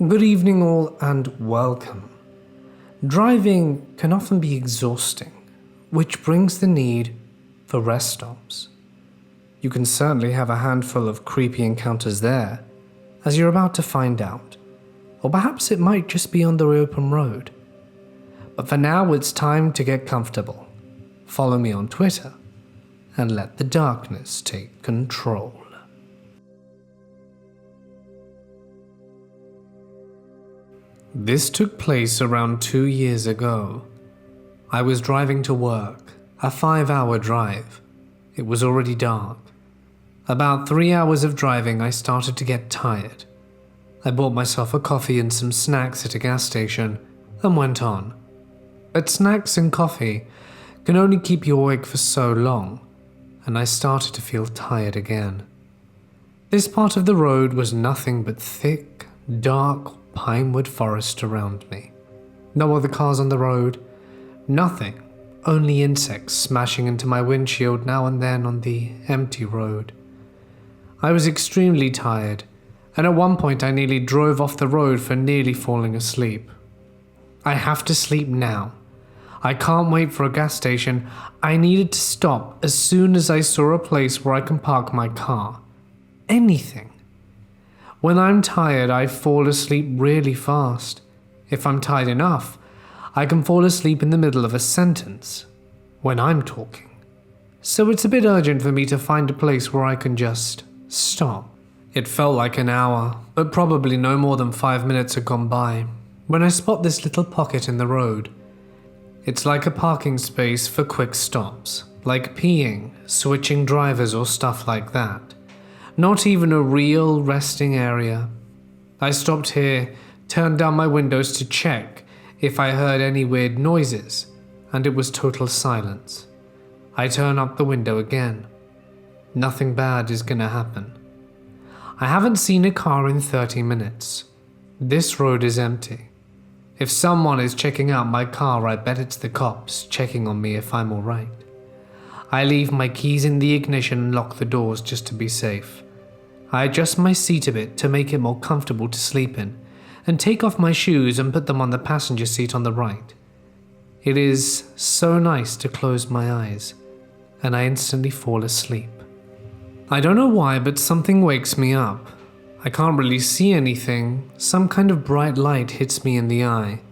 Good evening all and welcome. Driving can often be exhausting, which brings the need for rest stops. You can certainly have a handful of creepy encounters there, as you're about to find out. Or perhaps it might just be on the open road. But for now, it's time to get comfortable. Follow me on Twitter and let the darkness take control. This took place around 2 years ago. I was driving to work, a 5-hour drive. It was already dark. About 3 hours of driving, I started to get tired. I bought myself a coffee and some snacks at a gas station and went on. But snacks and coffee can only keep you awake for so long, and I started to feel tired again. This part of the road was nothing but thick, dark pinewood forest around me. No other cars on the road, nothing, only insects smashing into my windshield now and then on the empty road. I was extremely tired, and at one point I nearly drove off the road for nearly falling asleep. I have to sleep now. I can't wait for a gas station. I needed to stop as soon as I saw a place where I can park my car. Anything. When I'm tired, I fall asleep really fast. If I'm tired enough, I can fall asleep in the middle of a sentence when I'm talking. So it's a bit urgent for me to find a place where I can just stop. It felt like an hour, but probably no more than 5 minutes had gone by when I spot this little pocket in the road. It's like a parking space for quick stops, like peeing, switching drivers or stuff like that. Not even a real resting area. I stopped here, turned down my windows to check if I heard any weird noises, and it was total silence. I turn up the window again. Nothing bad is gonna happen. I haven't seen a car in 30 minutes. This road is empty. If someone is checking out my car, I bet it's the cops checking on me if I'm alright. I leave my keys in the ignition and lock the doors just to be safe. I adjust my seat a bit to make it more comfortable to sleep in, and take off my shoes and put them on the passenger seat on the right. It is so nice to close my eyes, and I instantly fall asleep. I don't know why, but something wakes me up. I can't really see anything. Some kind of bright light hits me in the eye.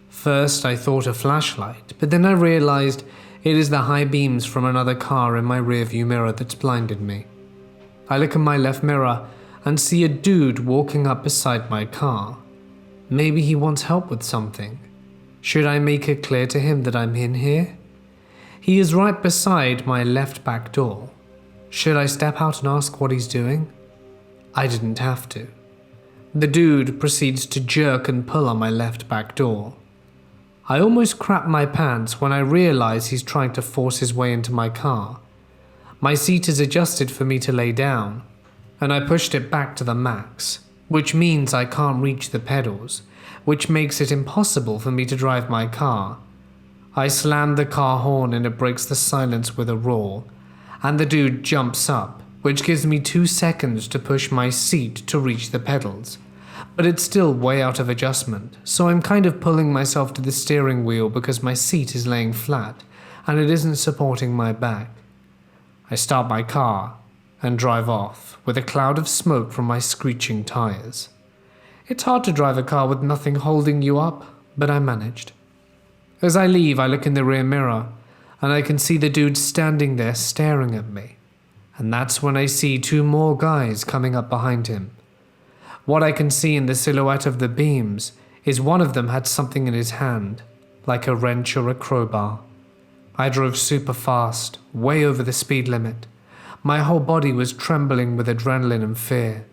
First, I thought a flashlight, but then I realized it is the high beams from another car in my rearview mirror that's blinded me. I look in my left mirror and see a dude walking up beside my car. Maybe he wants help with something. Should I make it clear to him that I'm in here? He is right beside my left back door. Should I step out and ask what he's doing? I didn't have to. The dude proceeds to jerk and pull on my left back door. I almost crap my pants when I realize he's trying to force his way into my car. My seat is adjusted for me to lay down, and I pushed it back to the max, which means I can't reach the pedals, which makes it impossible for me to drive my car. I slam the car horn and it breaks the silence with a roar, and the dude jumps up, which gives me 2 seconds to push my seat to reach the pedals. But it's still way out of adjustment, so I'm kind of pulling myself to the steering wheel because my seat is laying flat, and it isn't supporting my back. I start my car and drive off with a cloud of smoke from my screeching tires. It's hard to drive a car with nothing holding you up, but I managed. As I leave, I look in the rear mirror, and I can see the dude standing there staring at me. And that's when I see 2 more guys coming up behind him. What I can see in the silhouette of the beams is one of them had something in his hand, like a wrench or a crowbar. I drove super fast, way over the speed limit. My whole body was trembling with adrenaline and fear.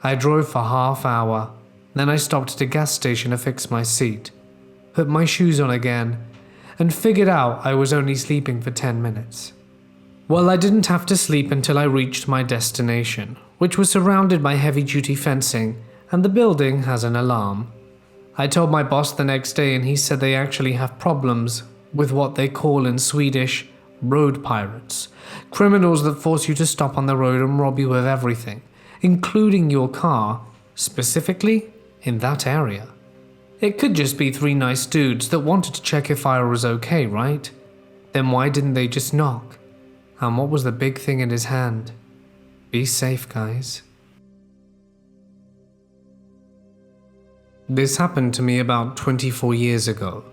I drove for half hour, then I stopped at a gas station to fix my seat, put my shoes on again, and figured out I was only sleeping for 10 minutes. Well, I didn't have to sleep until I reached my destination, which was surrounded by heavy-duty fencing, and the building has an alarm. I told my boss the next day and he said they actually have problems with what they call in Swedish road pirates, criminals that force you to stop on the road and rob you of everything, including your car, specifically in that area. It could just be 3 nice dudes that wanted to check if I was okay, right? Then why didn't they just knock? And what was the big thing in his hand? Be safe, guys. This happened to me about 24 years ago,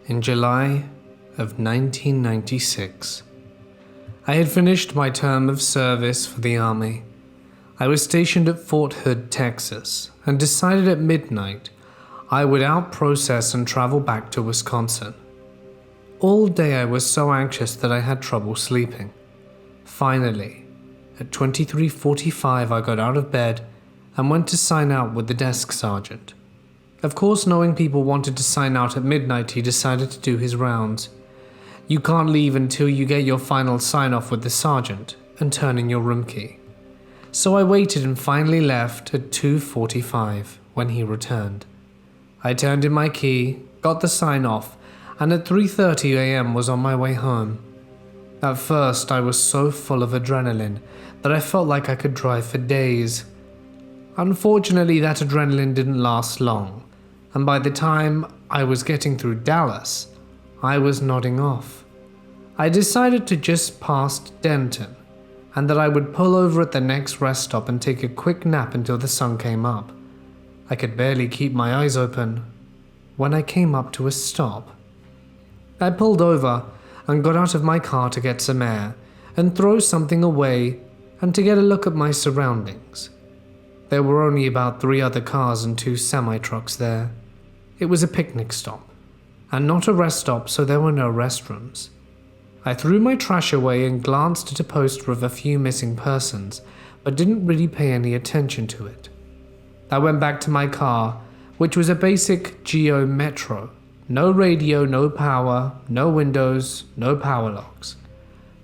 in July of 1996. I had finished my term of service for the Army. I was stationed at Fort Hood, Texas, and decided at midnight I would out-process and travel back to Wisconsin. All day I was so anxious that I had trouble sleeping. Finally, at 23:45 I got out of bed and went to sign out with the desk sergeant. Of course, knowing people wanted to sign out at midnight, he decided to do his rounds. You can't leave until you get your final sign-off with the sergeant and turn in your room key. So I waited and finally left at 2:45 when he returned. I turned in my key, got the sign-off, and at 3:30 a.m. was on my way home. At first, I was so full of adrenaline that I felt like I could drive for days. Unfortunately, that adrenaline didn't last long, and by the time I was getting through Dallas, I was nodding off. I decided to just pass Denton, and that I would pull over at the next rest stop and take a quick nap until the sun came up. I could barely keep my eyes open when I came up to a stop. I pulled over and got out of my car to get some air and throw something away and to get a look at my surroundings. There were only about 3 other cars and 2 semi-trucks there. It was a picnic stop, and not a rest stop, so there were no restrooms. I threw my trash away and glanced at a poster of a few missing persons, but didn't really pay any attention to it. I went back to my car, which was a basic Geo Metro. No radio, no power, no windows, no power locks.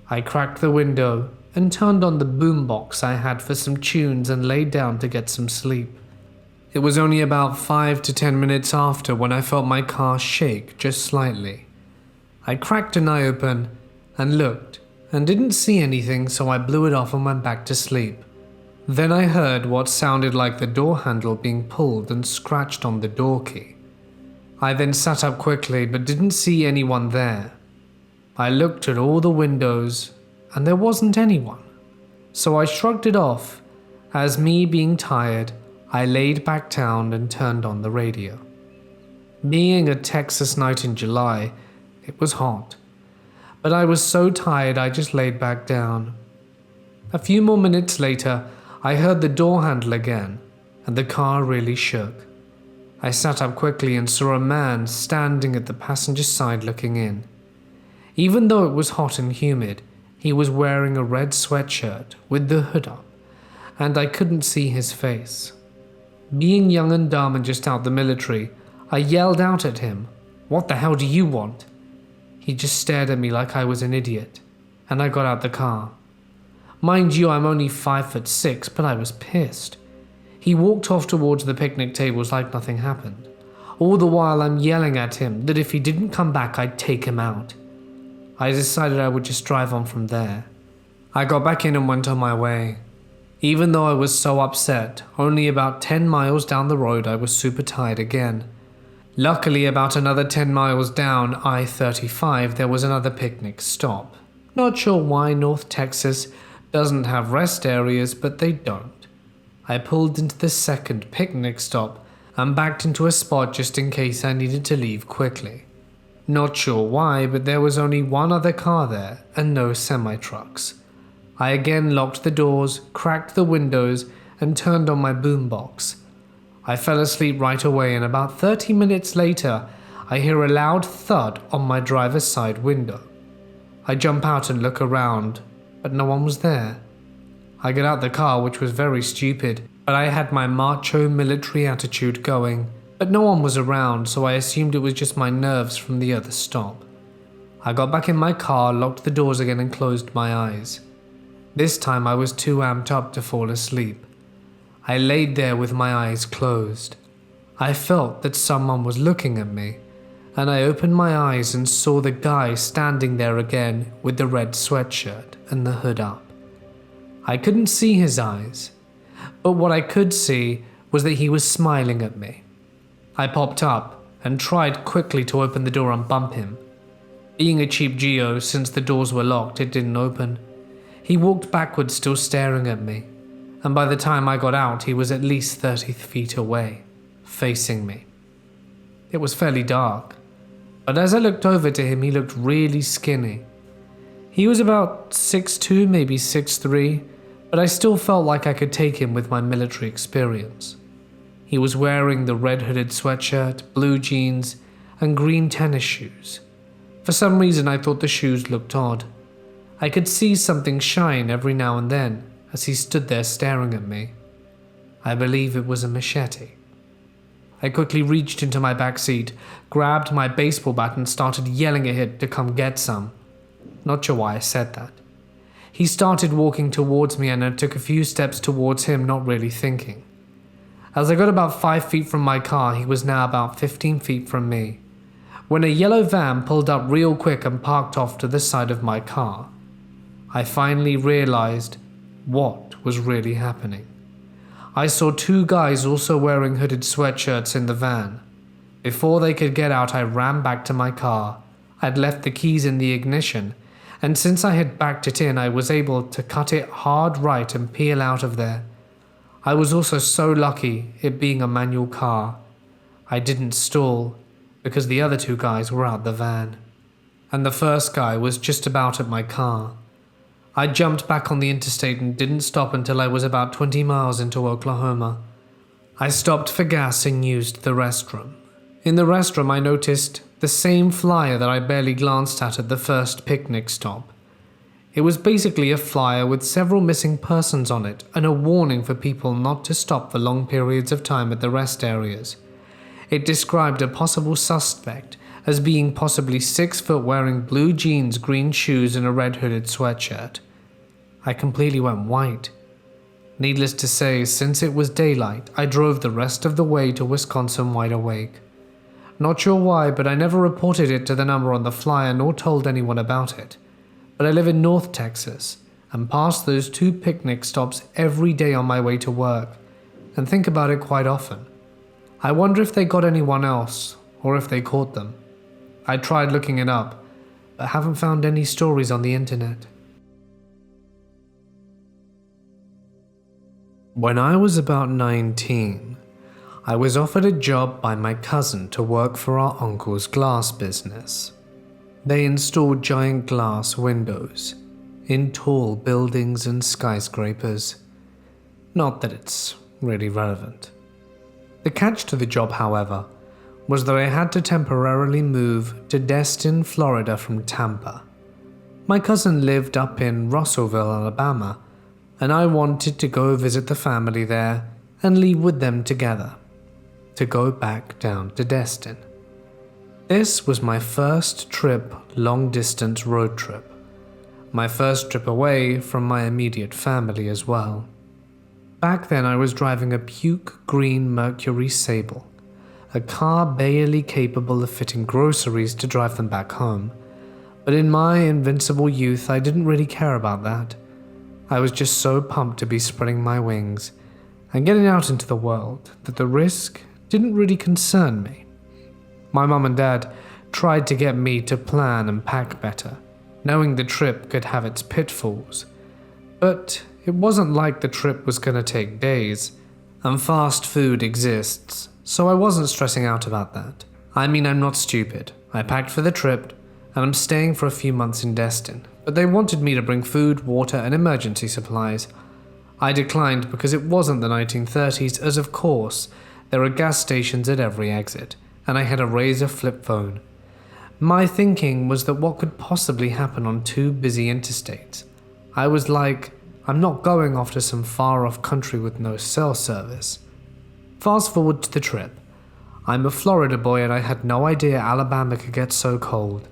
I cracked the window and turned on the boombox I had for some tunes and laid down to get some sleep. It was only about 5 to 10 minutes after when I felt my car shake just slightly. I cracked an eye open and looked and didn't see anything, so I blew it off and went back to sleep. Then I heard what sounded like the door handle being pulled and scratched on the door key. I then sat up quickly but didn't see anyone there. I looked at all the windows and there wasn't anyone, so I shrugged it off. As me being tired, I laid back down and turned on the radio. Being a Texas night in July, it was hot, but I was so tired I just laid back down. A few more minutes later, I heard the door handle again, and the car really shook. I sat up quickly and saw a man standing at the passenger side looking in. Even though it was hot and humid, he was wearing a red sweatshirt with the hood up, and I couldn't see his face. Being young and dumb and just out the military, I yelled out at him, "What the hell do you want?" He just stared at me like I was an idiot, and I got out the car. Mind you, I'm only 5'6", but I was pissed. He walked off towards the picnic tables like nothing happened. All the while I'm yelling at him that if he didn't come back, I'd take him out. I decided I would just drive on from there. I got back in and went on my way. Even though I was so upset, only about 10 miles down the road I was super tired again. Luckily, about another 10 miles down I-35 there was another picnic stop. Not sure why North Texas doesn't have rest areas, but they don't. I pulled into the second picnic stop and backed into a spot just in case I needed to leave quickly. Not sure why, but there was only one other car there and no semi-trucks. I again locked the doors, cracked the windows, and turned on my boombox. I fell asleep right away, and about 30 minutes later, I hear a loud thud on my driver's side window. I jump out and look around, but no one was there. I get out the car, which was very stupid, but I had my macho military attitude going, but no one was around, so I assumed it was just my nerves from the other stop. I got back in my car, locked the doors again, and closed my eyes. This time I was too amped up to fall asleep. I laid there with my eyes closed. I felt that someone was looking at me, and I opened my eyes and saw the guy standing there again with the red sweatshirt and the hood up. I couldn't see his eyes, but what I could see was that he was smiling at me, I popped up and tried quickly to open the door and bump him. Being a cheap geo, since the doors were locked, it didn't open. He walked backwards, still staring at me, and by the time I got out, he was at least 30 feet away, facing me. It was fairly dark, but as I looked over to him, he looked really skinny. He was about 6'2", maybe 6'3", but I still felt like I could take him with my military experience. He was wearing the red hooded sweatshirt, blue jeans, and green tennis shoes. For some reason, I thought the shoes looked odd. I could see something shine every now and then as he stood there staring at me. I believe it was a machete. I quickly reached into my back seat, grabbed my baseball bat and started yelling at him to come get some. Not sure why I said that. He started walking towards me and I took a few steps towards him, not really thinking. As I got about 5 feet from my car, he was now about 15 feet from me, when a yellow van pulled up real quick and parked off to the side of my car. I finally realized what was really happening. I saw 2 guys also wearing hooded sweatshirts in the van. Before they could get out, I ran back to my car. I'd left the keys in the ignition, and since I had backed it in, I was able to cut it hard right and peel out of there. I was also so lucky, it being a manual car. I didn't stall, because the other 2 guys were out the van, and the first guy was just about at my car. I jumped back on the interstate and didn't stop until I was about 20 miles into Oklahoma. I stopped for gas and used the restroom. In the restroom, I noticed the same flyer that I barely glanced at the first picnic stop. It was basically a flyer with several missing persons on it and a warning for people not to stop for long periods of time at the rest areas. It described a possible suspect as being possibly 6 foot, wearing blue jeans, green shoes, and a red hooded sweatshirt. I completely went white. Needless to say, since it was daylight, I drove the rest of the way to Wisconsin wide awake. Not sure why, but I never reported it to the number on the flyer nor told anyone about it. But I live in North Texas and pass those 2 picnic stops every day on my way to work and think about it quite often. I wonder if they got anyone else or if they caught them. I tried looking it up, but haven't found any stories on the internet. When I was about 19, I was offered a job by my cousin to work for our uncle's glass business. They installed giant glass windows in tall buildings and skyscrapers. Not that it's really relevant. The catch to the job, however, was that I had to temporarily move to Destin, Florida from Tampa. My cousin lived up in Russellville, Alabama, and I wanted to go visit the family there and leave with them together, to go back down to Destin. This was my first trip, long-distance road trip. My first trip away from my immediate family as well. Back then I was driving a puke green Mercury Sable, a car barely capable of fitting groceries to drive them back home. But in my invincible youth, I didn't really care about that. I was just so pumped to be spreading my wings and getting out into the world that the risk didn't really concern me. My mum and dad tried to get me to plan and pack better, knowing the trip could have its pitfalls. But it wasn't like the trip was going to take days, and fast food exists, so I wasn't stressing out about that. I mean, I'm not stupid. I packed for the trip, and I'm staying for a few months in Destin, but they wanted me to bring food, water, and emergency supplies. I declined because it wasn't the 1930s, as of course, there are gas stations at every exit, and I had a Razor flip phone. My thinking was that what could possibly happen on 2 busy interstates? I was like, I'm not going off to some far-off country with no cell service. Fast forward to the trip. I'm a Florida boy and I had no idea Alabama could get so cold.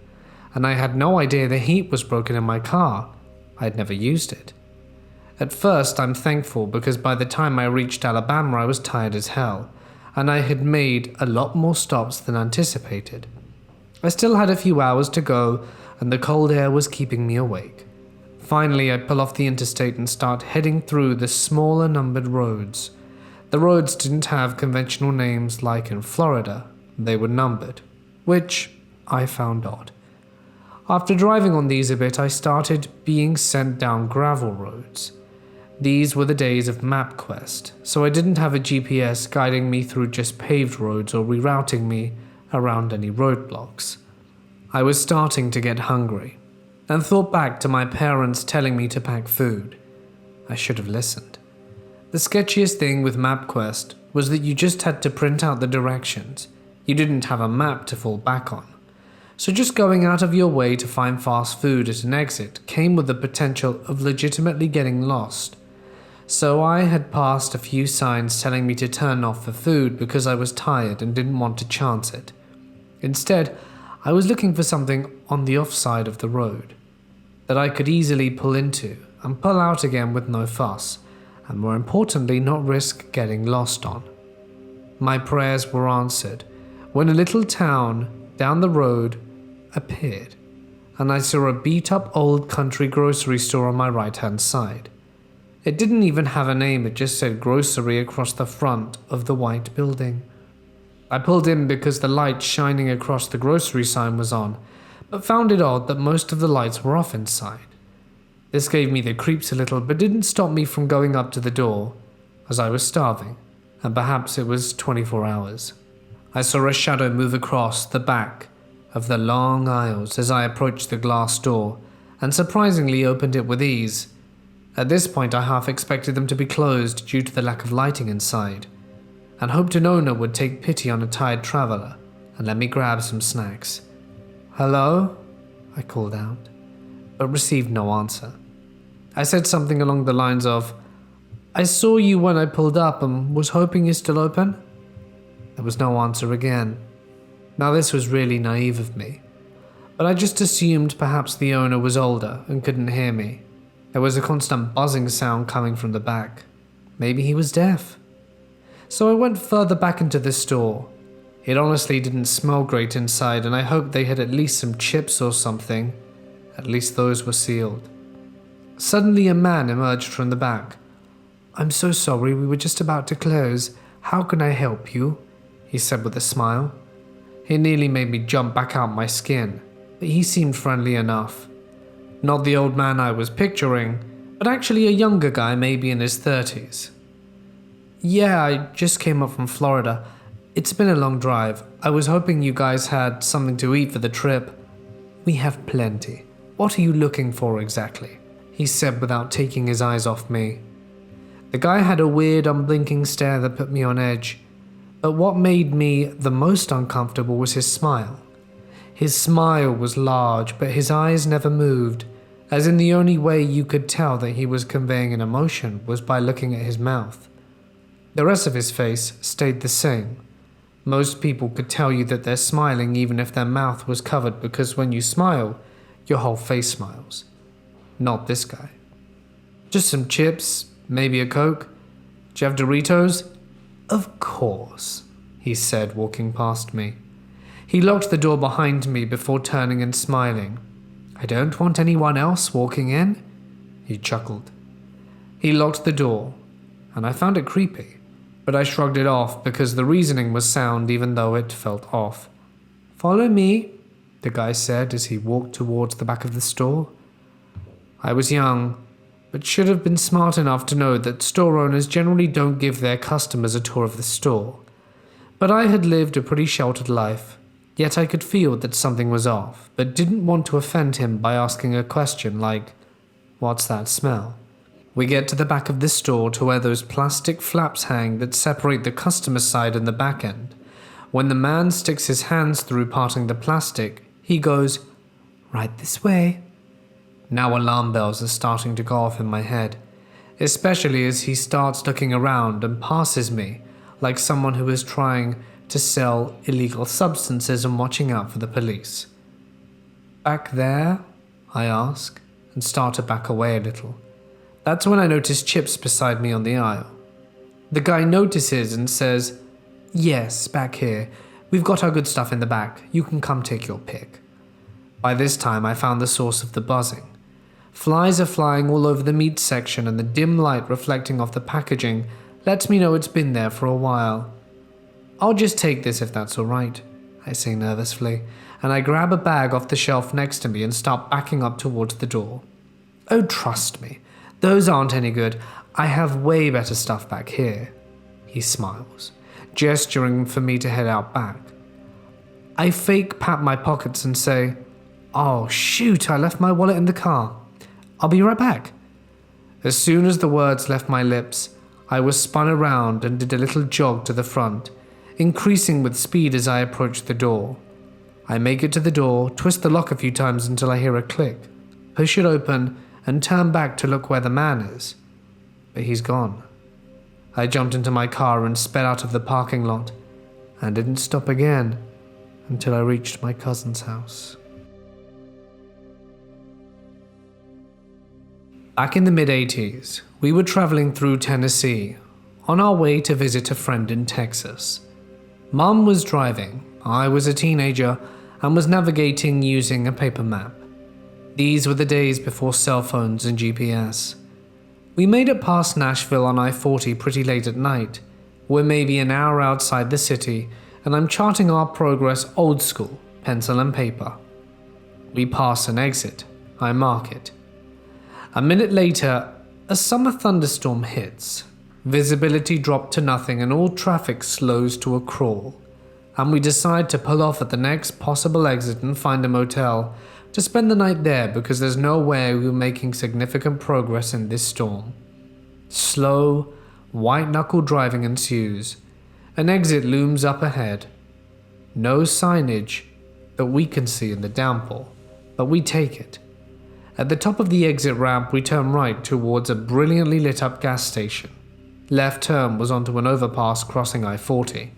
And I had no idea the heat was broken in my car. I'd never used it. At first, I'm thankful because by the time I reached Alabama, I was tired as hell, and I had made a lot more stops than anticipated. I still had a few hours to go, and the cold air was keeping me awake. Finally, I pull off the interstate and start heading through the smaller numbered roads. The roads didn't have conventional names like in Florida, they were numbered, which I found odd. After driving on these a bit, I started being sent down gravel roads. These were the days of MapQuest, so I didn't have a GPS guiding me through just paved roads or rerouting me around any roadblocks. I was starting to get hungry, and thought back to my parents telling me to pack food. I should have listened. The sketchiest thing with MapQuest was that you just had to print out the directions. You didn't have a map to fall back on. So just going out of your way to find fast food at an exit came with the potential of legitimately getting lost. So I had passed a few signs telling me to turn off for food because I was tired and didn't want to chance it. Instead, I was looking for something on the offside of the road that I could easily pull into and pull out again with no fuss, and more importantly, not risk getting lost on. My prayers were answered when a little town down the road appeared, and I saw a beat-up old country grocery store on my right-hand side. It didn't even have a name, it just said grocery across the front of the white building. I pulled in because the light shining across the grocery sign was on, but found it odd that most of the lights were off inside. This gave me the creeps a little, but didn't stop me from going up to the door, as I was starving, and perhaps it was 24 hours. I saw a shadow move across the back of the long aisles as I approached the glass door, and surprisingly opened it with ease. At this point I half expected them to be closed due to the lack of lighting inside, and hoped an owner would take pity on a tired traveler and let me grab some snacks. "Hello?" I called out, but received no answer. I said something along the lines of, "I saw you when I pulled up and was hoping you're still open." There was no answer again. Now this was really naive of me, but I just assumed perhaps the owner was older and couldn't hear me. There was a constant buzzing sound coming from the back. Maybe he was deaf. So I went further back into the store. It honestly didn't smell great inside, and I hoped they had at least some chips or something. At least those were sealed. Suddenly a man emerged from the back. "I'm so sorry, we were just about to close. How can I help you?" he said with a smile. It nearly made me jump back out my skin, but he seemed friendly enough. Not the old man I was picturing, but actually a younger guy, maybe in his 30s. "Yeah, I just came up from Florida. It's been a long drive. I was hoping you guys had something to eat for the trip." "We have plenty. What are you looking for exactly?" he said without taking his eyes off me. The guy had a weird, unblinking stare that put me on edge. But what made me the most uncomfortable was his smile. His smile was large, but his eyes never moved, as in the only way you could tell that he was conveying an emotion was by looking at his mouth. The rest of his face stayed the same. Most people could tell you that they're smiling even if their mouth was covered, because when you smile, your whole face smiles. Not this guy. "Just some chips, maybe a Coke. Do you have Doritos?" "Of course," he said, walking past me. He locked the door behind me before turning and smiling. "I don't want anyone else walking in," he chuckled. He locked the door, and I found it creepy, but I shrugged it off because the reasoning was sound even though it felt off. "Follow me," the guy said as he walked towards the back of the store. I was young, but should have been smart enough to know that store owners generally don't give their customers a tour of the store. But I had lived a pretty sheltered life, yet I could feel that something was off, but didn't want to offend him by asking a question like, "What's that smell?" We get to the back of the store to where those plastic flaps hang that separate the customer side and the back end. When the man sticks his hands through parting the plastic, he goes, "Right this way." Now alarm bells are starting to go off in my head, especially as he starts looking around and passes me like someone who is trying to sell illegal substances and watching out for the police. "Back there?" I ask, and start to back away a little. That's when I notice Chips beside me on the aisle. The guy notices and says, "Yes, back here. We've got our good stuff in the back. You can come take your pick." By this time I found the source of the buzzing. Flies are flying all over the meat section, and the dim light reflecting off the packaging lets me know it's been there for a while. I'll just take this if that's alright, I say nervously, and I grab a bag off the shelf next to me and start backing up towards the door. Oh, trust me, those aren't any good. I have way better stuff back here. He smiles, gesturing for me to head out back. I fake pat my pockets and say, "Oh shoot, I left my wallet in the car. I'll be right back." As soon as the words left my lips, I was spun around and did a little jog to the front, increasing with speed as I approached the door. I make it to the door, twist the lock a few times until I hear a click, push it open, and turn back to look where the man is. But he's gone. I jumped into my car and sped out of the parking lot, and didn't stop again until I reached my cousin's house. Back in the mid-80s, we were traveling through Tennessee, on our way to visit a friend in Texas. Mum was driving, I was a teenager, and was navigating using a paper map. These were the days before cell phones and GPS. We made it past Nashville on I-40 pretty late at night. We're maybe an hour outside the city, and I'm charting our progress old school, pencil and paper. We pass an exit. I mark it. A minute later, a summer thunderstorm hits. Visibility dropped to nothing and all traffic slows to a crawl. And we decide to pull off at the next possible exit and find a motel to spend the night there because there's no way we were making significant progress in this storm. Slow, white-knuckle driving ensues. An exit looms up ahead. No signage that we can see in the downpour, but we take it. At the top of the exit ramp, we turn right towards a brilliantly lit up gas station. Left turn was onto an overpass crossing I-40.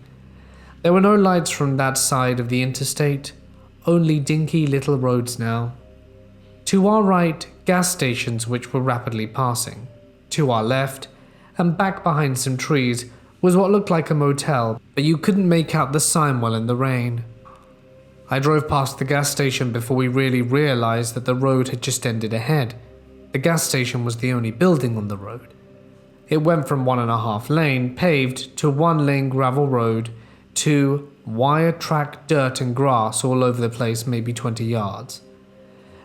There were no lights from that side of the interstate, only dinky little roads now. To our right, gas stations which were rapidly passing. To our left, and back behind some trees, was what looked like a motel, but you couldn't make out the sign well in the rain. I drove past the gas station before we really realized that the road had just ended ahead. The gas station was the only building on the road. It went from 1.5 lane paved to 1 lane gravel road to wire track dirt and grass all over the place, maybe 20 yards.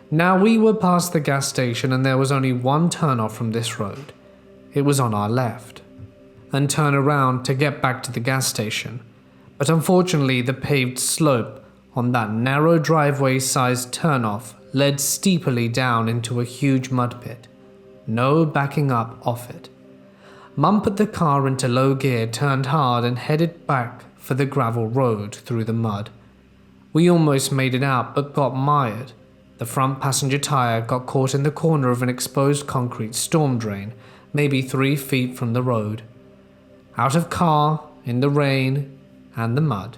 Now we were past the gas station and there was only one turnoff from this road. It was on our left. And turn around to get back to the gas station. But unfortunately the paved slope on that narrow driveway-sized turnoff led steeply down into a huge mud pit. No backing up off it. Mum put the car into low gear, turned hard and headed back for the gravel road through the mud. We almost made it out but got mired. The front passenger tire got caught in the corner of an exposed concrete storm drain, maybe 3 feet from the road. Out of car, in the rain and the mud,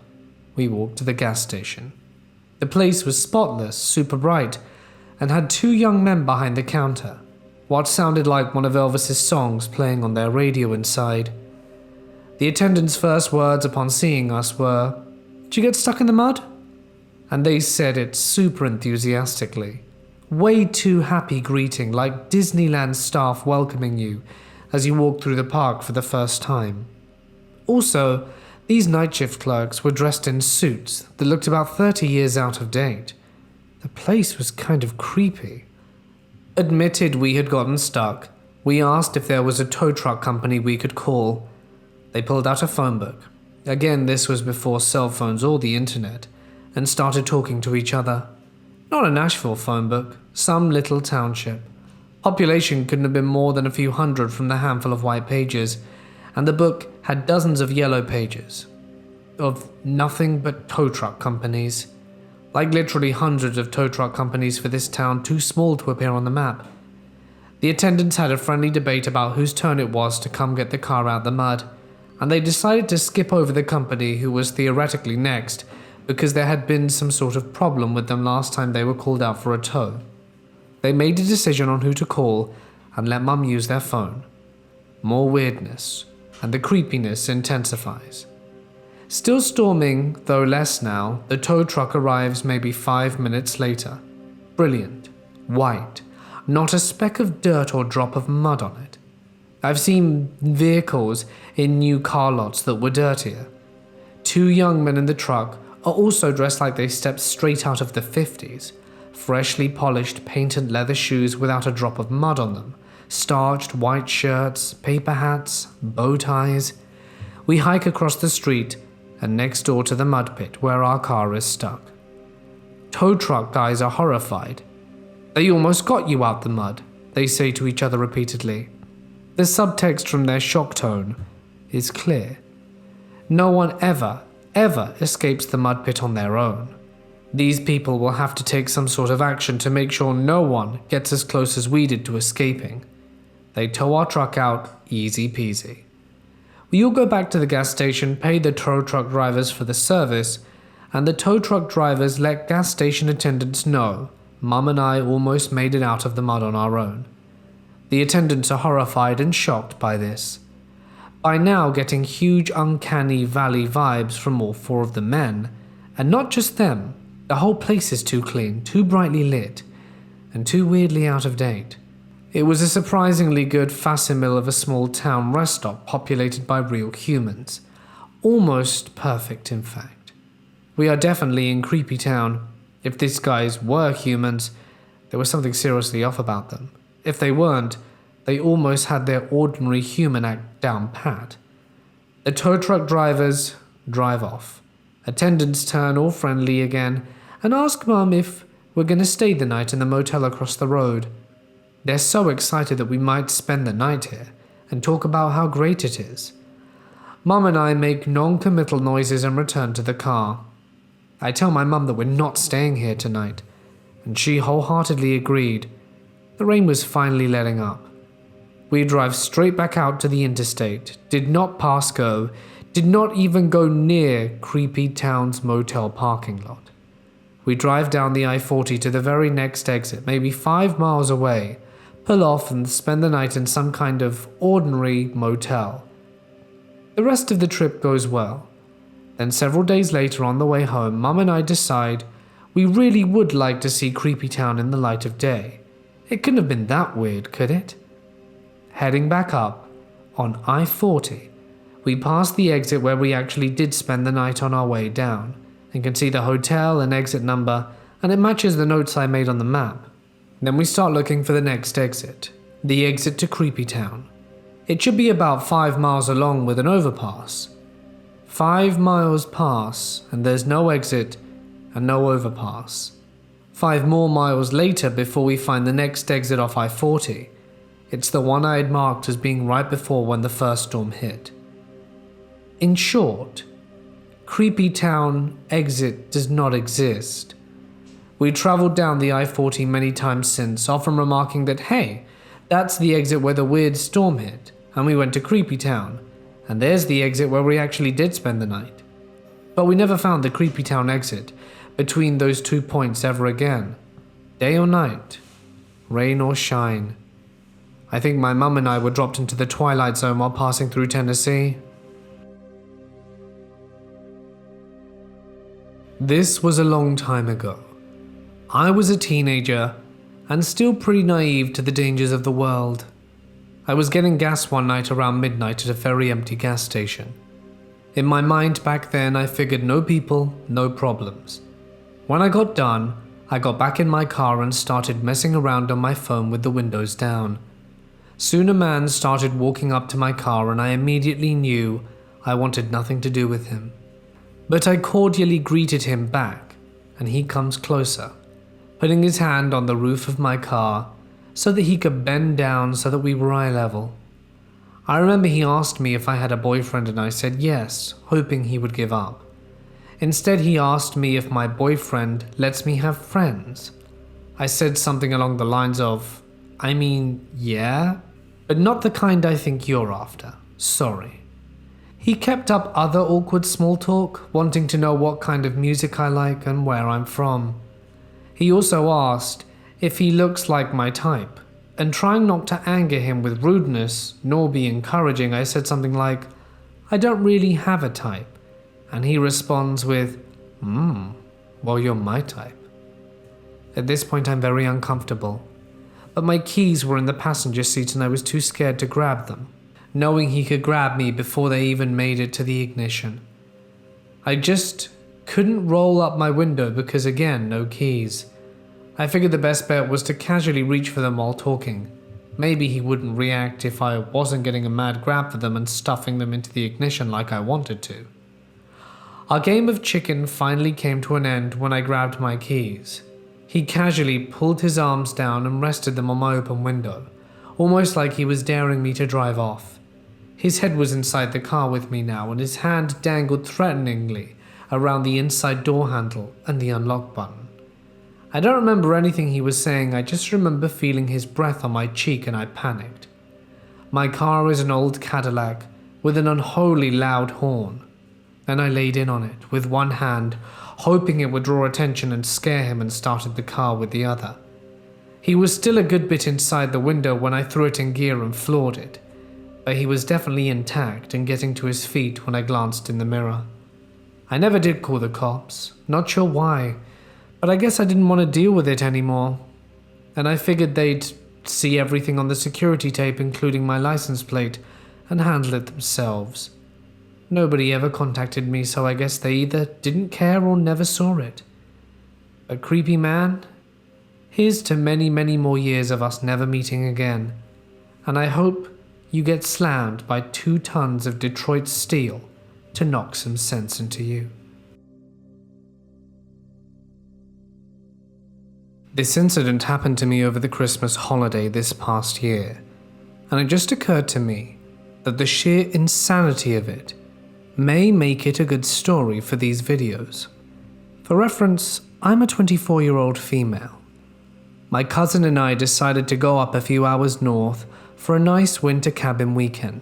we walked to the gas station. The place was spotless, super bright, and had 2 young men behind the counter. What sounded like one of Elvis's songs playing on their radio inside. The attendant's first words upon seeing us were, "Did you get stuck in the mud?" And they said it super enthusiastically. Way too happy greeting, like Disneyland staff welcoming you as you walk through the park for the first time. Also, these night shift clerks were dressed in suits that looked about 30 years out of date. The place was kind of creepy. Admitted we had gotten stuck, we asked if there was a tow truck company we could call. They pulled out a phone book. Again, this was before cell phones or the internet, and started talking to each other. Not a Nashville phone book, some little township. Population couldn't have been more than a few hundred from the handful of white pages, and the book had dozens of yellow pages. Of nothing but tow truck companies. Like literally hundreds of tow truck companies for this town too small to appear on the map. The attendants had a friendly debate about whose turn it was to come get the car out the mud, and they decided to skip over the company who was theoretically next because there had been some sort of problem with them last time they were called out for a tow. They made a decision on who to call and let Mum use their phone. More weirdness, and the creepiness intensifies. Still storming, though less now, the tow truck arrives maybe 5 minutes later. Brilliant, white, not a speck of dirt or drop of mud on it. I've seen vehicles in new car lots that were dirtier. 2 young men in the truck are also dressed like they stepped straight out of the 50s. Freshly polished painted leather shoes without a drop of mud on them, starched white shirts, paper hats, bow ties. We hike across the street and next door to the mud pit where our car is stuck. Tow truck guys are horrified. "They almost got you out the mud," they say to each other repeatedly. The subtext from their shock tone is clear. No one ever escapes the mud pit on their own. These people will have to take some sort of action to make sure no one gets as close as we did to escaping. They tow our truck out easy peasy. We all go back to the gas station, pay the tow truck drivers for the service, and the tow truck drivers let gas station attendants know Mum and I almost made it out of the mud on our own. The attendants are horrified and shocked by this. By now getting huge uncanny valley vibes from all 4 of the men, and not just them. The whole place is too clean, too brightly lit, and too weirdly out of date. It was a surprisingly good facsimile of a small town rest stop populated by real humans. Almost perfect, in fact. We are definitely in Creepy Town. If these guys were humans, there was something seriously off about them. If they weren't, they almost had their ordinary human act down pat. The tow truck drivers drive off. Attendants turn all friendly again and ask Mum if we're going to stay the night in the motel across the road. They're so excited that we might spend the night here and talk about how great it is. Mum and I make non-committal noises and return to the car. I tell my mum that we're not staying here tonight, and she wholeheartedly agreed. The rain was finally letting up. We drive straight back out to the interstate, did not pass go, did not even go near Creepy Town's motel parking lot. We drive down the I-40 to the very next exit, maybe 5 miles away, pull off and spend the night in some kind of ordinary motel. The rest of the trip goes well. Then several days later on the way home, Mum and I decide we really would like to see Creepy Town in the light of day. It couldn't have been that weird, could it? Heading back up, on I-40, we pass the exit where we actually did spend the night on our way down, and can see the hotel and exit number, and it matches the notes I made on the map. Then we start looking for the next exit, the exit to Creepy Town. It should be about 5 miles along with an overpass. 5 miles pass, and there's no exit and no overpass. 5 more miles later before we find the next exit off I-40. It's the one I had marked as being right before when the first storm hit. In short, Creepy Town exit does not exist. We traveled down the I-40 many times since, often remarking that, hey, that's the exit where the weird storm hit, and we went to Creepy Town, and there's the exit where we actually did spend the night. But we never found the Creepy Town exit between those 2 points ever again. Day or night, rain or shine. I think my mum and I were dropped into the twilight zone while passing through Tennessee. This was a long time ago. I was a teenager and still pretty naive to the dangers of the world. I was getting gas one night around midnight at a very empty gas station. In my mind back then, I figured no people, no problems. When I got done, I got back in my car and started messing around on my phone with the windows down. Soon a man started walking up to my car and I immediately knew I wanted nothing to do with him. But I cordially greeted him back, and he comes closer, putting his hand on the roof of my car so that he could bend down so that we were eye level. I remember he asked me if I had a boyfriend and I said yes, hoping he would give up. Instead, he asked me if my boyfriend lets me have friends. I said something along the lines of, I mean, yeah, but not the kind I think you're after. Sorry. He kept up other awkward small talk, wanting to know what kind of music I like and where I'm from. He also asked if he looks like my type, and trying not to anger him with rudeness nor be encouraging, I said something like, I don't really have a type, and he responds with, well, you're my type. At this point I'm very uncomfortable, but my keys were in the passenger seat and I was too scared to grab them, knowing he could grab me before they even made it to the ignition. I just couldn't roll up my window because, again, no keys. I figured the best bet was to casually reach for them while talking. Maybe he wouldn't react if I wasn't getting a mad grab for them and stuffing them into the ignition like I wanted to. Our game of chicken finally came to an end when I grabbed my keys. He casually pulled his arms down and rested them on my open window, almost like he was daring me to drive off. His head was inside the car with me now, and his hand dangled threateningly around the inside door handle and the unlock button. I don't remember anything he was saying, I just remember feeling his breath on my cheek and I panicked. My car is an old Cadillac with an unholy loud horn, and I laid in on it with one hand, hoping it would draw attention and scare him, and started the car with the other. He was still a good bit inside the window when I threw it in gear and floored it, but he was definitely intact and getting to his feet when I glanced in the mirror. I never did call the cops, not sure why, but I guess I didn't want to deal with it anymore, and I figured they'd see everything on the security tape, including my license plate, and handle it themselves. Nobody ever contacted me, so I guess they either didn't care or never saw it. A creepy man? Here's to many, many more years of us never meeting again, and I hope you get slammed by 2 tons of Detroit steel to knock some sense into you. This incident happened to me over the Christmas holiday this past year, and it just occurred to me that the sheer insanity of it may make it a good story for these videos. For reference, I'm a 24-year-old female. My cousin and I decided to go up a few hours north for a nice winter cabin weekend.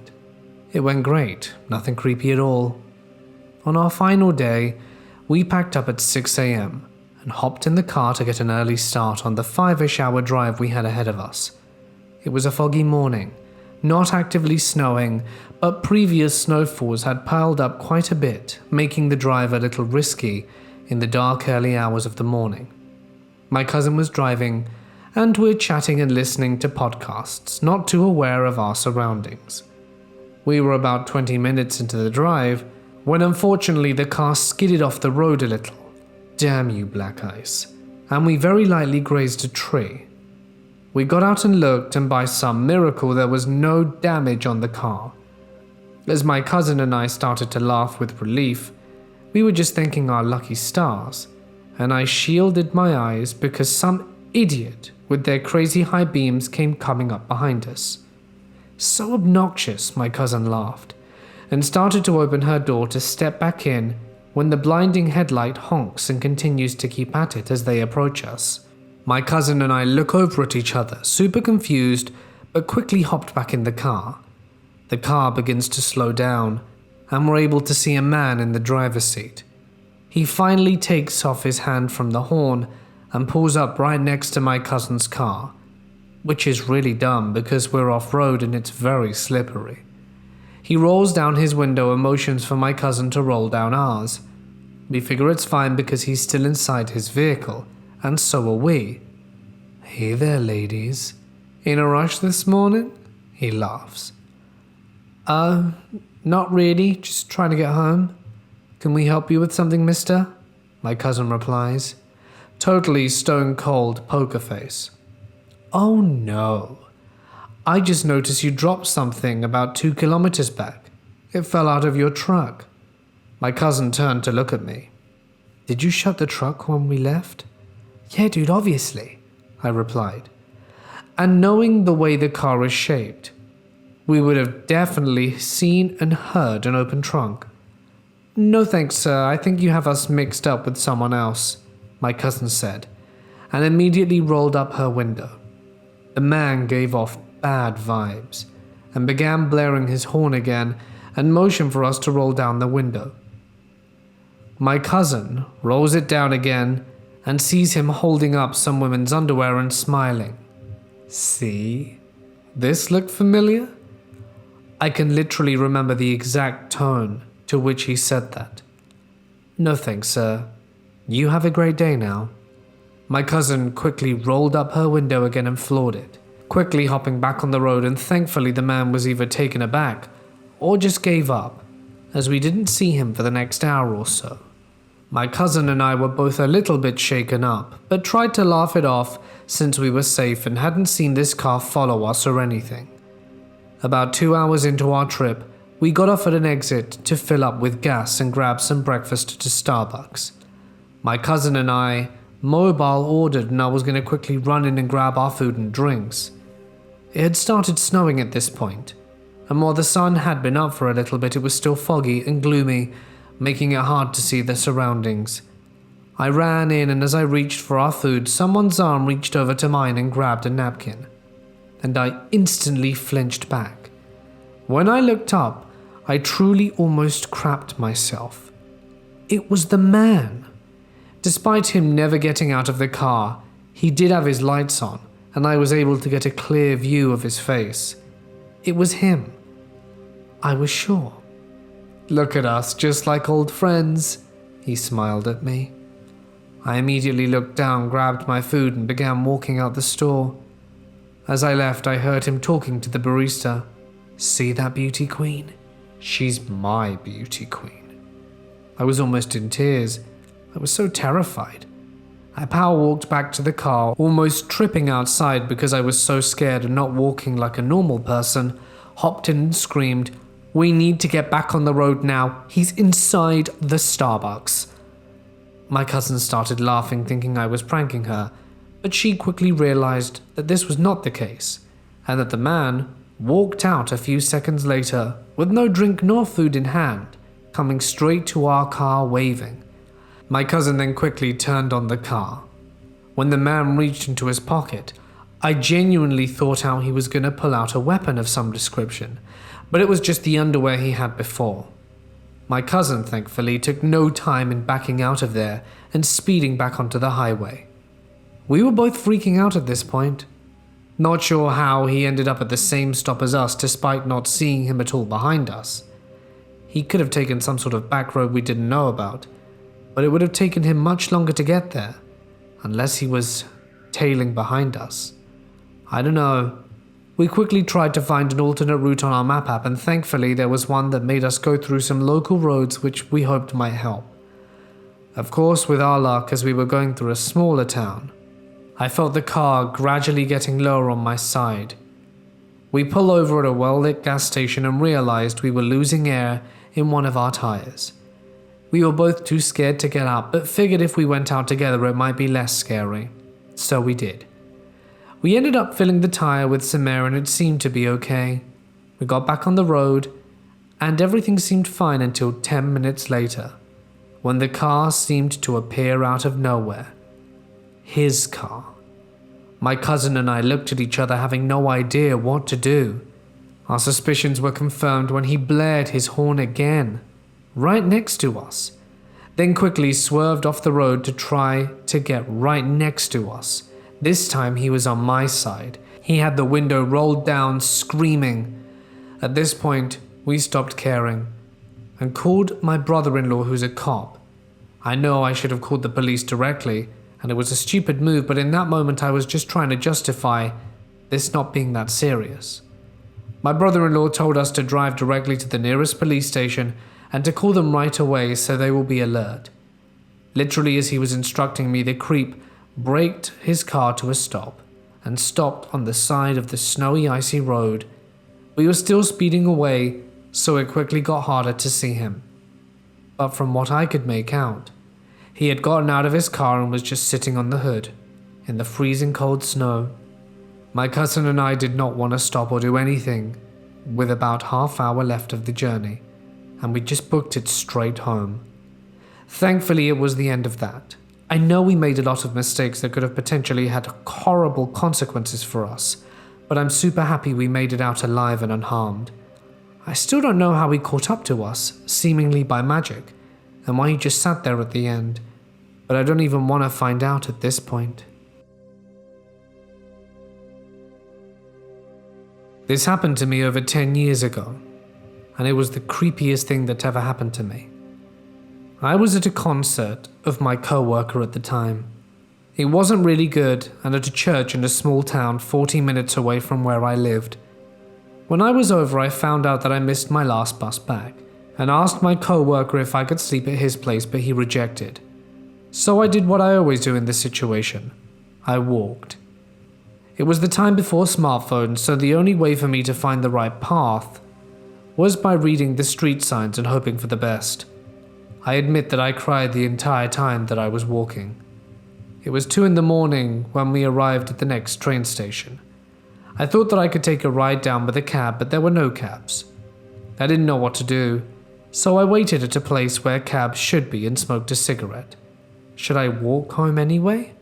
It went great, nothing creepy at all. On our final day, we packed up at 6 a.m. and hopped in the car to get an early start on the 5-ish hour drive we had ahead of us. It was a foggy morning, not actively snowing, but previous snowfalls had piled up quite a bit, making the drive a little risky in the dark early hours of the morning. My cousin was driving, and we're chatting and listening to podcasts, not too aware of our surroundings. We were about 20 minutes into the drive when unfortunately the car skidded off the road a little. Damn you, black ice. And we very lightly grazed a tree. We got out and looked, and by some miracle there was no damage on the car. As my cousin and I started to laugh with relief, we were just thanking our lucky stars, and I shielded my eyes because some idiot with their crazy high beams came coming up behind us. So obnoxious, my cousin laughed, and started to open her door to step back in when the blinding headlight honks and continues to keep at it as they approach us. My cousin and I look over at each other, super confused, but quickly hopped back in the car. The car begins to slow down, and we're able to see a man in the driver's seat. He finally takes off his hand from the horn and pulls up right next to my cousin's car, which is really dumb because we're off-road and it's very slippery. He rolls down his window and motions for my cousin to roll down ours. We figure it's fine because he's still inside his vehicle, and so are we. Hey there, ladies. In a rush this morning? He laughs. Not really, just trying to get home. Can we help you with something, mister? My cousin replies. Totally stone cold poker face. Oh no. I just noticed you dropped something about 2 kilometers back. It fell out of your truck. My cousin turned to look at me. Did you shut the truck when we left? Yeah, dude, obviously, I replied. And knowing the way the car is shaped, we would have definitely seen and heard an open trunk. No thanks, sir. I think you have us mixed up with someone else, my cousin said, and immediately rolled up her window. The man gave off bad vibes and began blaring his horn again and motioned for us to roll down the window. My cousin rolls it down again and sees him holding up some women's underwear and smiling. See? This look familiar? I can literally remember the exact tone to which he said that. No thanks, sir. You have a great day now. My cousin quickly rolled up her window again and floored it, quickly hopping back on the road, and thankfully the man was either taken aback or just gave up, as we didn't see him for the next hour or so. My cousin and I were both a little bit shaken up, but tried to laugh it off since we were safe and hadn't seen this car follow us or anything. About 2 hours into our trip, we got off at an exit to fill up with gas and grab some breakfast to Starbucks. My cousin and I mobile ordered, and I was going to quickly run in and grab our food and drinks. It had started snowing at this point, and while the sun had been up for a little bit, it was still foggy and gloomy, making it hard to see the surroundings. I ran in, and as I reached for our food, someone's arm reached over to mine and grabbed a napkin, and I instantly flinched back. When I looked up, I truly almost crapped myself. It was the man. Despite him never getting out of the car, he did have his lights on, and I was able to get a clear view of his face. It was him. I was sure. "Look at us, just like old friends," he smiled at me. I immediately looked down, grabbed my food, and began walking out the store. As I left, I heard him talking to the barista. "See that beauty queen? She's my beauty queen." I was almost in tears. I was so terrified. I power walked back to the car, almost tripping outside because I was so scared and not walking like a normal person, hopped in and screamed, "We need to get back on the road now. He's inside the Starbucks." My cousin started laughing, thinking I was pranking her, but she quickly realized that this was not the case, and that the man walked out a few seconds later with no drink nor food in hand, coming straight to our car waving. My cousin then quickly turned on the car. When the man reached into his pocket, I genuinely thought how he was going to pull out a weapon of some description, but it was just the underwear he had before. My cousin, thankfully, took no time in backing out of there and speeding back onto the highway. We were both freaking out at this point. Not sure how he ended up at the same stop as us despite not seeing him at all behind us. He could have taken some sort of back road we didn't know about, but it would have taken him much longer to get there, unless he was tailing behind us. I don't know. We quickly tried to find an alternate route on our map app, and thankfully there was one that made us go through some local roads which we hoped might help. Of course, with our luck, as we were going through a smaller town, I felt the car gradually getting lower on my side. We pulled over at a well-lit gas station and realized we were losing air in one of our tires. We were both too scared to get up, but figured if we went out together it might be less scary. So we did. We ended up filling the tire with some air and it seemed to be okay. We got back on the road and everything seemed fine until 10 minutes later, when the car seemed to appear out of nowhere. His car. My cousin and I looked at each other, having no idea what to do. Our suspicions were confirmed when he blared his horn again, right next to us, then quickly swerved off the road to try to get right next to us. This time he was on my side. He had the window rolled down, screaming. At this point, we stopped caring and called my brother-in-law, who's a cop. I know I should have called the police directly, and it was a stupid move, but in that moment I was just trying to justify this not being that serious. My brother-in-law told us to drive directly to the nearest police station and to call them right away so they will be alert. Literally as he was instructing me, the creep braked his car to a stop and stopped on the side of the snowy, icy road. We were still speeding away, so it quickly got harder to see him. But from what I could make out, he had gotten out of his car and was just sitting on the hood, in the freezing cold snow. My cousin and I did not want to stop or do anything, with about half-hour left of the journey, and we just booked it straight home. Thankfully, it was the end of that. I know we made a lot of mistakes that could have potentially had horrible consequences for us, but I'm super happy we made it out alive and unharmed. I still don't know how he caught up to us, seemingly by magic, and why he just sat there at the end, but I don't even want to find out at this point. This happened to me over 10 years ago, and it was the creepiest thing that ever happened to me. I was at a concert of my co-worker at the time. It wasn't really good, and at a church in a small town 40 minutes away from where I lived. When I was over, I found out that I missed my last bus back, and asked my co-worker if I could sleep at his place, but he rejected. So I did what I always do in this situation. I walked. It was the time before smartphones, so the only way for me to find the right path was by reading the street signs and hoping for the best. I admit that I cried the entire time that I was walking. It was 2 a.m. when we arrived at the next train station. I thought that I could take a ride down with a cab, but there were no cabs. I didn't know what to do, so I waited at a place where cabs should be and smoked a cigarette. Should I walk home anyway?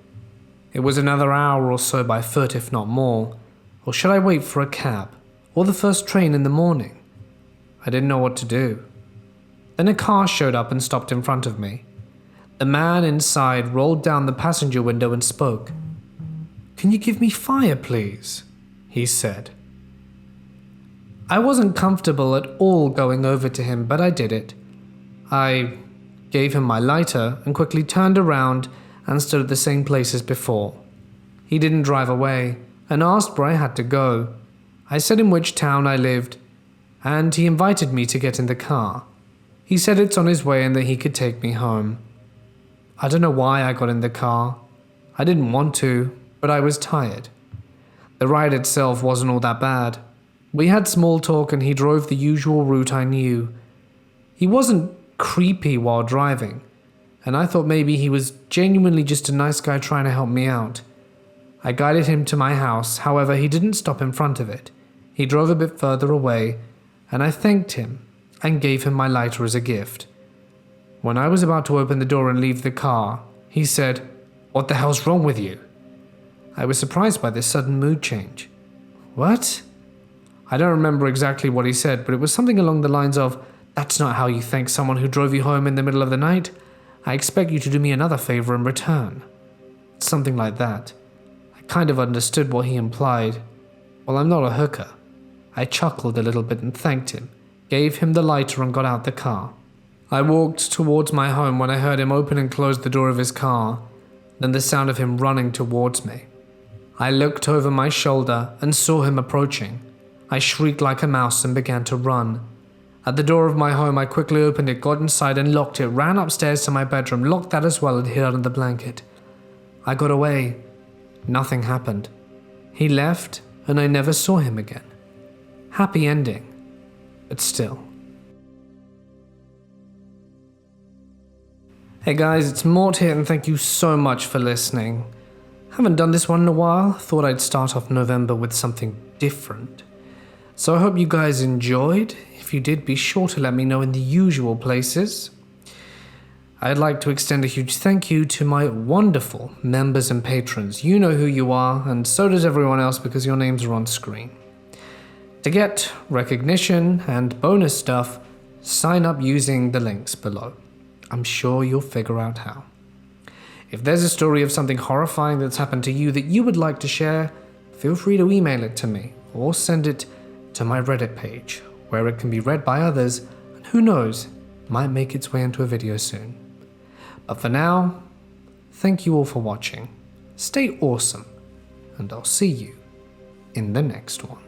It was another hour or so by foot, if not more. Or should I wait for a cab, or the first train in the morning? I didn't know what to do. Then a car showed up and stopped in front of me. The man inside rolled down the passenger window and spoke. "Can you give me fire, please?" he said. I wasn't comfortable at all going over to him, but I did it. I gave him my lighter and quickly turned around and stood at the same place as before. He didn't drive away and asked where I had to go. I said in which town I lived, and he invited me to get in the car. He said it's on his way and that he could take me home. I don't know why I got in the car. I didn't want to, but I was tired. The ride itself wasn't all that bad. We had small talk and he drove the usual route I knew. He wasn't creepy while driving, and I thought maybe he was genuinely just a nice guy trying to help me out. I guided him to my house, however he didn't stop in front of it. He drove a bit further away, and I thanked him and gave him my lighter as a gift. When I was about to open the door and leave the car, he said, "What the hell's wrong with you?" I was surprised by this sudden mood change. What? I don't remember exactly what he said, but it was something along the lines of, "That's not how you thank someone who drove you home in the middle of the night. I expect you to do me another favor in return." Something like that. I kind of understood what he implied. Well, I'm not a hooker. I chuckled a little bit and thanked him, gave him the lighter and got out the car. I walked towards my home when I heard him open and close the door of his car, then the sound of him running towards me. I looked over my shoulder and saw him approaching. I shrieked like a mouse and began to run. At the door of my home, I quickly opened it, got inside and locked it, ran upstairs to my bedroom, locked that as well and hid under the blanket. I got away. Nothing happened. He left and I never saw him again. Happy ending, but still. Hey guys, it's Mort here and thank you so much for listening. Haven't done this one in a while, thought I'd start off November with something different. So I hope you guys enjoyed. If you did, be sure to let me know in the usual places. I'd like to extend a huge thank you to my wonderful members and patrons. You know who you are, and so does everyone else because your names are on screen. To get recognition and bonus stuff, sign up using the links below. I'm sure you'll figure out how. If there's a story of something horrifying that's happened to you that you would like to share, feel free to email it to me or send it to my Reddit page, where it can be read by others, and who knows, might make its way into a video soon. But for now, thank you all for watching. Stay awesome, and I'll see you in the next one.